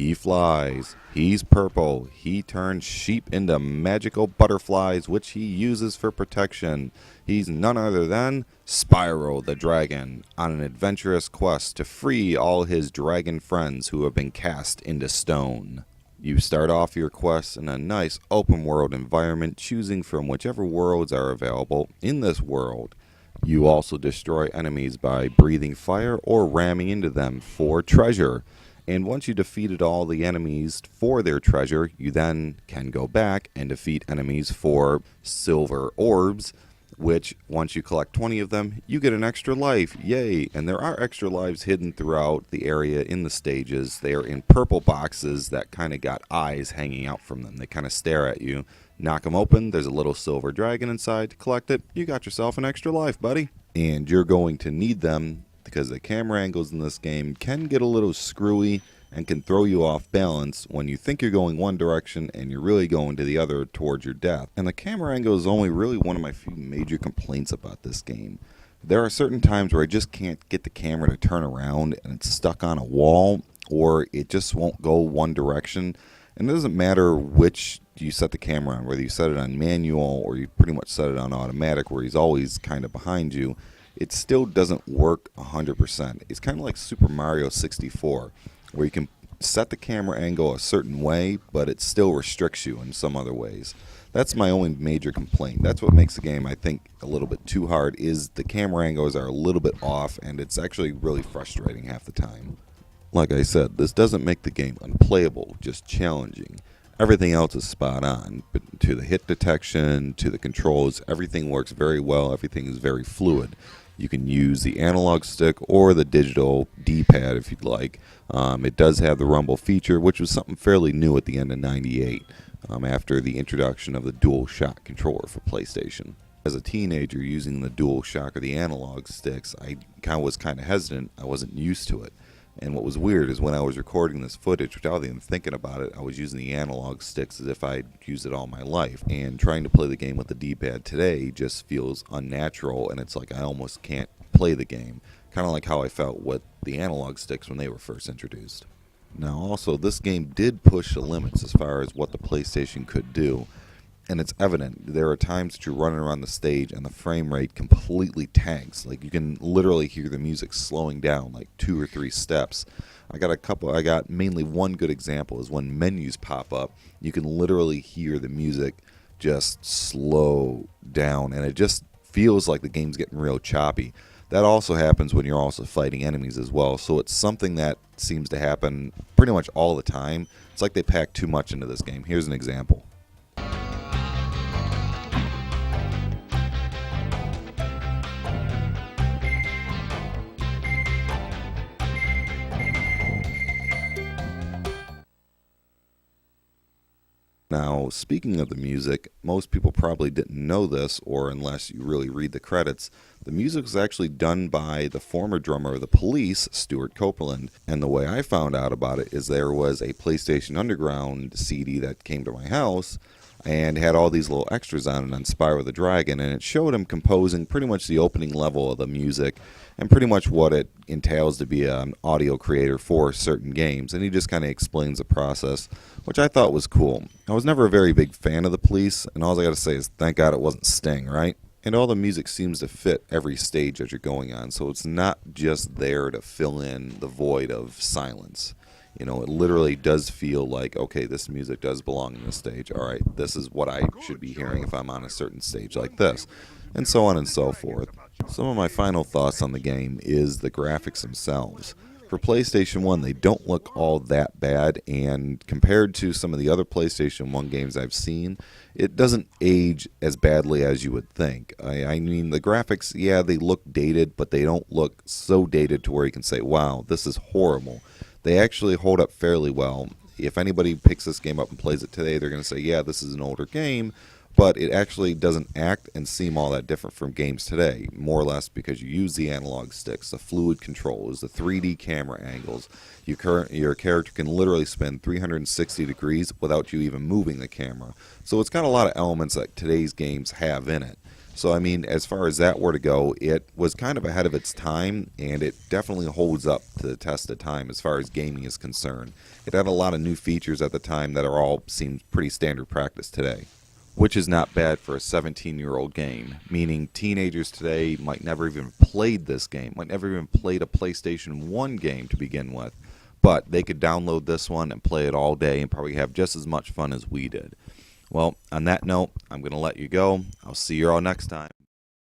He flies. He's purple. He turns sheep into magical butterflies, which he uses for protection. He's none other than Spyro the Dragon, on an adventurous quest to free all his dragon friends who have been cast into stone. You start off your quest in a nice open world environment, choosing from whichever worlds are available in this world. You also destroy enemies by breathing fire or ramming into them for treasure. And once you defeated all the enemies for their treasure, you then can go back and defeat enemies for silver orbs, which once you collect 20 of them, you get an extra life. Yay! And there are extra lives hidden throughout the area in the stages. They are in purple boxes that kind of got eyes hanging out from them. They kind of stare at you. Knock them open, there's a little silver dragon inside. Collect it, you got yourself an extra life, buddy. And you're going to need them because the camera angles in this game can get a little screwy and can throw you off balance when you think you're going one direction and you're really going to the other towards your death. And the camera angle is only really one of my few major complaints about this game. There are certain times where I just can't get the camera to turn around and it's stuck on a wall, or it just won't go one direction. And it doesn't matter which you set the camera on, whether you set it on manual or you pretty much set it on automatic where he's always kind of behind you. It still doesn't work 100%. It's kind of like Super Mario 64, where you can set the camera angle a certain way, but it still restricts you in some other ways. That's my only major complaint. That's what makes the game, I think, a little bit too hard, is the camera angles are a little bit off, and it's actually really frustrating half the time. Like I said, this doesn't make the game unplayable, just challenging. Everything else is spot on, but to the hit detection, to the controls, everything works very well, everything is very fluid. You can use the analog stick or the digital D-pad if you'd like. It does have the rumble feature, which was something fairly new at the end of '98, after the introduction of the DualShock controller for PlayStation. As a teenager using the DualShock or the analog sticks, I was kind of hesitant. I wasn't used to it. And what was weird is when I was recording this footage, without even thinking about it, I was using the analog sticks as if I'd used it all my life. And trying to play the game with the D-pad today just feels unnatural, and it's like I almost can't play the game. Kind of like how I felt with the analog sticks when they were first introduced. Now also, this game did push the limits as far as what the PlayStation could do. And it's evident. There are times that you're running around the stage and the frame rate completely tanks. Like, you can literally hear the music slowing down like 2 or 3 steps. I got mainly one good example is when menus pop up, you can literally hear the music just slow down, and it just feels like the game's getting real choppy. That also happens when you're also fighting enemies as well, so it's something that seems to happen pretty much all the time. It's like they pack too much into this game. Here's an example. Now, speaking of the music, most people probably didn't know this, or unless you really read the credits, the music was actually done by the former drummer of the Police, Stuart Copeland. And the way I found out about it is there was a PlayStation Underground CD that came to my house and had all these little extras on it on Spyro the Dragon, and it showed him composing pretty much the opening level of the music and pretty much what it entails to be an audio creator for certain games, and he just kind of explains the process, which I thought was cool. I was never a very big fan of the Police, and all I gotta say is thank God it wasn't Sting, right? And all the music seems to fit every stage that you're going on, so it's not just there to fill in the void of silence. You know, it literally does feel like, okay, this music does belong in this stage. All right, this is what I should be hearing if I'm on a certain stage like this, and so on and so forth. Some of my final thoughts on the game is the graphics themselves. For PlayStation 1, they don't look all that bad, and compared to some of the other PlayStation 1 games I've seen, it doesn't age as badly as you would think. I mean, the graphics, yeah, they look dated, but they don't look so dated to where you can say, wow, this is horrible. They actually hold up fairly well. If anybody picks this game up and plays it today, they're going to say, yeah, this is an older game, but it actually doesn't act and seem all that different from games today, more or less because you use the analog sticks, the fluid controls, the 3D camera angles. Your character can literally spin 360 degrees without you even moving the camera. So it's got a lot of elements that today's games have in it. So, I mean, as far as that were to go, it was kind of ahead of its time, and it definitely holds up to the test of time as far as gaming is concerned. It had a lot of new features at the time that are all seem pretty standard practice today, which is not bad for a 17-year-old game, meaning teenagers today might never even played this game, might never even played a PlayStation 1 game to begin with, but they could download this one and play it all day and probably have just as much fun as we did. Well, on that note, I'm going to let you go. I'll see you all next time.